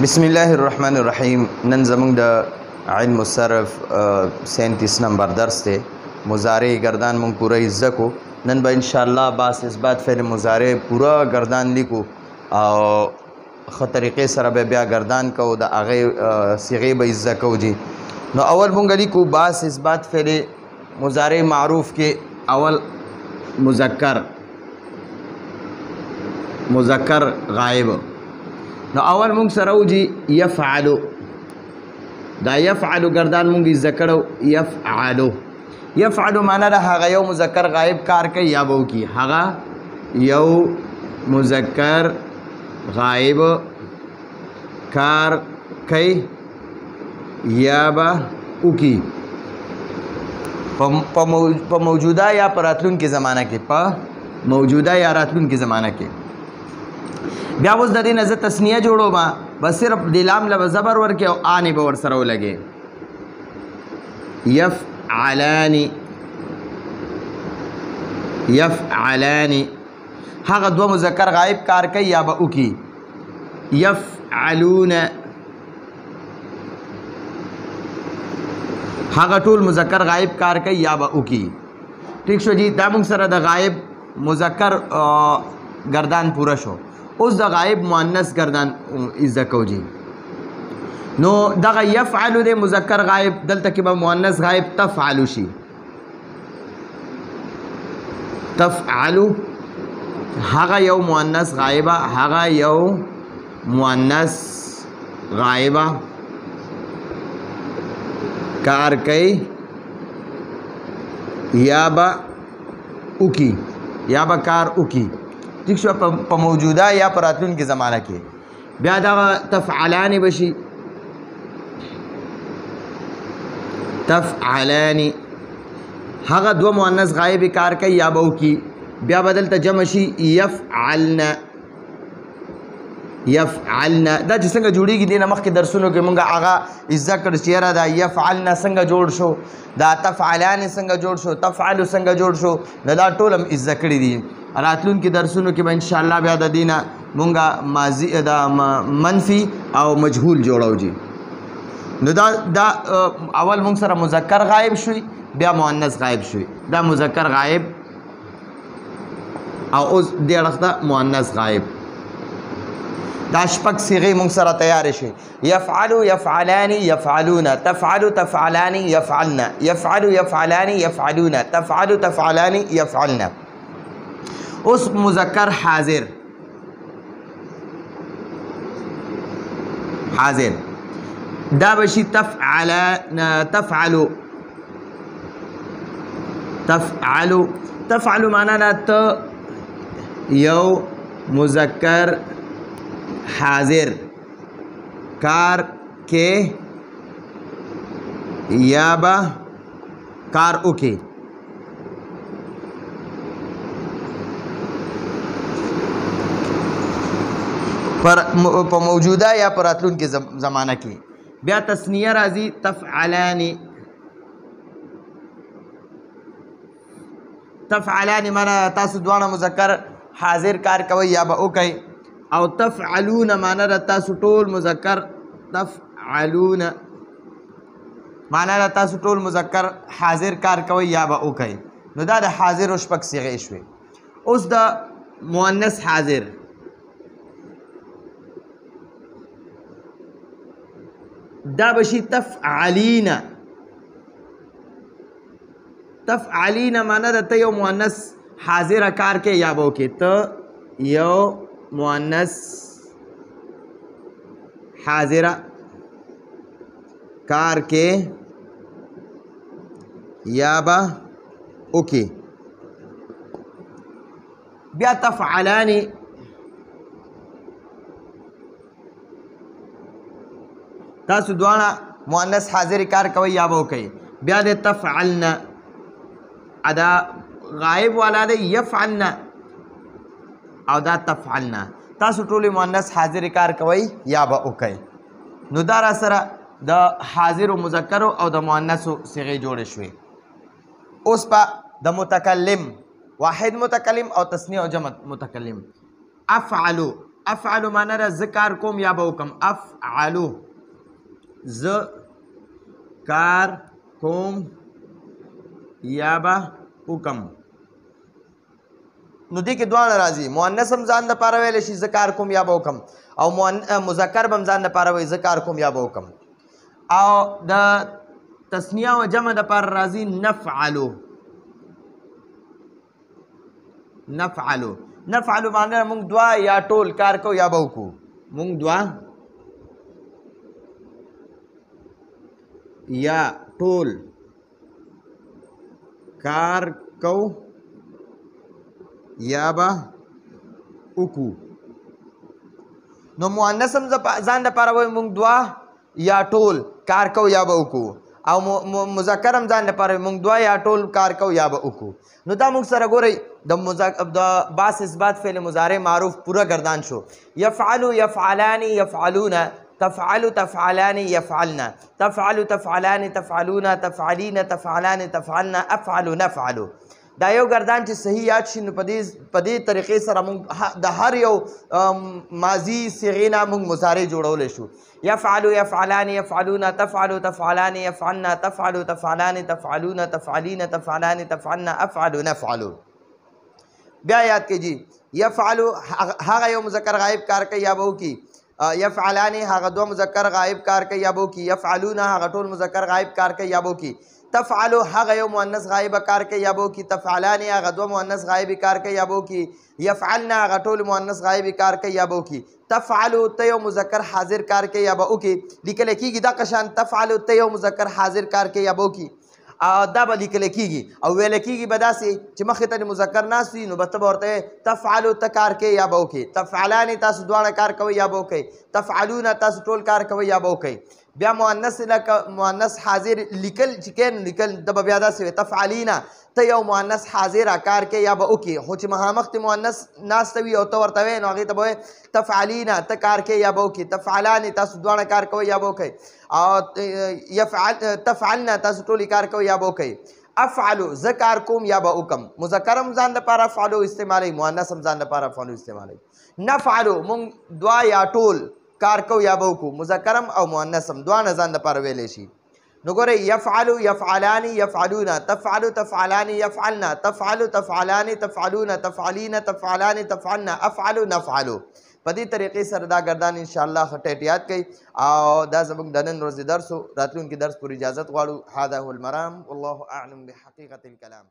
بسم الله الرحمن الرحیم. نن زمونږ د علم الصرف 37 نمبر درس دی. مضارع گردان مونږ پوره زده کو. نن به ان شاء الله باس اثبات فعل مضارع پوره گردان لیکو او خو طریقې سره به بیا گردان کو د هغه صيغې به زده کو جی. نو اول مونږ لیکو باس اثبات فعل مضارع معروف کې اول مذکر غائب. نو اول مونږ سره وجي يفعلو. دا يفعلو گردان مونږ ذکرو يفعلو معنا دا هغه یو مذکر غائب کار کوي یا به وکي. هغه یو مذکر غائب کار کوي یا به وکي په موجوده یا په راتلونکي زمانه کې. په موجوده یا راتلونکي زمانه کې. بیا اوس د دې نه زه تسنیه جوړوم، بس صرف د لام له زبر ورکې او آنې به ورسره ولګې. یفعلانی هغه دوه مذکر غائب کار کوي یا به وکي. یفعلون هغه ټول مذکر غائب کار کوي یا به وکي. ٹھیک شو جی. دا موږ سره د غائب مذکر گردان پوره شو. اوس د غائب مؤنث گردان زده کو جی. نو دغه یفعلو د مذکر غائب دلته کې به مؤنث غائب تفعلو شي. تفعلو هغه یو مؤنث غائبه، هغه یو مؤنث غائبه کار کوي یا به وکي یا به کار وکي. ٹھیک شو. په موجوده یا په راتلونکي زمانه کې. بیا دغه تفعلانی بشي. تفعلانی هغه دوه مؤنث غائب کار کوي یا به وکي. بیا بدلته جمع شي یفعلن. دا چې څنګه جوړیږي دینه مخکې درسونو کې مونږ هغه ذکر چې یاره دا یفعلن څنګه جوړ شو، دا تفعلان څنګه جوړ شو، تفعل څنګه جوړ شو، دا ټول هم ذکر دي. راتلونکي درسونو کې به ان شاء الله بیا د دینه مونږ ماضی دا منفي او مجهول جوړو جی. نو دا اول مونږ سره مذکر غائب شوی، بیا مؤنث غائب شوی. دا مذکر غائب او اوس دې اړخته مؤنث غائب. دا شپږ صيغې مونږ سره تیار شي. يفعلو، يفعلان، يفعلون، تفعل، تفعلان، يفعلن، يفعل، يفعلان، يفعلون، تفعل، تفعلان، يفعلن. اوس مذکر حاضر دا بشي تفعلو معنا ته یو مذکر حاضر کار کې یا به کار وکي. په موجوده یا په راتلونکي زمانه کې. بیا تسنیه راځي تفعلان معنا تاسو دواړه مذکر حاضر کار کوي یا به وکي. او تفعلون معنا تاسو ټول مذکر تفعلون معنا تاسو ټول مذکر حاضر کار کوي یا به وکي. نو دا د حاضر او شپږ صيغې شوې. اوس د مؤنث حاضر دا بشي تفعلین معنا ته یو مؤنث حاضر کار کې یا به وکي. ته یو مؤنث حاضره کار کې یا به وکي. بیا تفعلانی تاسو دواړه مؤنث حاضر کار کوي یا به وکي. بیا د تفعلن ادا غائب والا دی یفعلن او دا تفعلن. تاسو ټول مؤنث حاضر کار کوي یا به وکي. نو دا را سره د حاضر او مذکر او د مؤنث صيغې جوړې شوې. اوس په د متکلم واحد متکلم او تثنیه او جمع متکلم. افعلو افعلو معنا ده زه کار کوم یا به وکم. افعلو زه کار کوم یا به وکم. نو دې کې دواړه راځي، مؤنث هم ځان دپاره ویلی شي زه کار کوم یا به وکم، او مذکر به هم ځان دپاره وایي زه کار کوم یا به وکم. او د تسنیه او جمع دپاره راځي نفعلو. نفعلو نفعلو معنی مونږ دوه یا ټول کار کو یا به وکړو. مونږ دوه یا ټول کار کو یا به وکړو. نو مؤنث هم ځان دپاره وایي مونږ دوه یا ټول کار کو یا به وکړو، او مذکر هم ځان لپاره موږ دوه یا ټول کار کوو یا به وکړو. نو دا موږ سره ګورئ د باس اثبات فعل مضارع معروف پوره گردان شو. یفعلو یفعلان یفعلون، تفعلو تفعلان یفعلن، تفعلو تفعلان تفعلون، تفعلین تفعلان تفعلن، افعلو نفعلو. دا یو گردان چې صحیح یاد شي نو په دې طریقې سره موږ د هر یو ماضي صیغې نه موږ مضارع جوړولی شو. یفعلو یفعلان یفعلون، تفعلو تفعلان یفعلن، تفعلو تفعلان تفعلون، تفعلین تفعلان تفعلن، افعلو نفعلو. بیا یاد کړئ یفعلو هغه یو مذکر غایب کار کوي یا به وکړي، یفعلان هغه دوه مذکر غایب کار کوي یا به وکړي، یفعلون هغه ټول مذکر غایب کار کوي یا به وکړي، تفعلو هغه یو مؤنث غایب کار کوي یا به وکړي، تفعلان هغه دوه مؤنث غایب کار کوي یا به وکړي، یفعلن هغه ټول مؤنث غایب کار کوي یا به وکړي، تفعلو ته یو مذکر حاضر کار کوي یا به وکړي. لیکل کېږي دغه شان تفعلو ته یو مذکر حاضر کار کوي یا به وکړي، دا به لیکل کېږي او ویل کېږي به داسې چې مخې ته د مذکر ناست وي نو به ته به ورته تفعلو ته کار کوي یا به وکړي، تفعلانې تاسو دواړه کار کوئ یا به وکړئ، تفعلون تاسو ټول کار کوئ یا به وکړئ. بیا مؤنث لکه مؤنث حاضر لیکل چې کین لیکل د به بیا داسې وي تفعلینا ته یو مؤنث حاضره کار کوي یا به وکړي، خو چې مخامخ ته مؤنث ناسته وي او ته ورته وایې نو هغې ته به وایې تفعلینا ته کار کوي یا به وکړي، تفعلانې تاسو دواړه کار کوئ یا به وکړئ، او تفعلنا تاسو ټولې کار کوئ یا به وکړئ. افعلو زه کار کوم یا به وکم، مذکر هم ځان لپاره افعلو استعمالوي، مؤنث هم ځان لپاره افعلو استعمالوي. نفعلو مونږ دوه یا ټول کار کو یا به وکړو، مذکرم او مؤنثم دواړه ځان لپاره ویلی شي. نو ګورئ یفعلو یفعلان یفعلون، تفعلو تفعلان یفعلن، تفعلو تفعلان تفعلون، تفعلین تفعلان تفعلن، افعلو نفعلو. په دې طریقې سره دا ګردان انشاءالله ښه ټیټ یاد کړئ او دا زموږ د نن ورځې درس و. راتلونکي درس پورې اجازت غواړو. هذا هو المرام والله اعلم بحقیقة الکلام.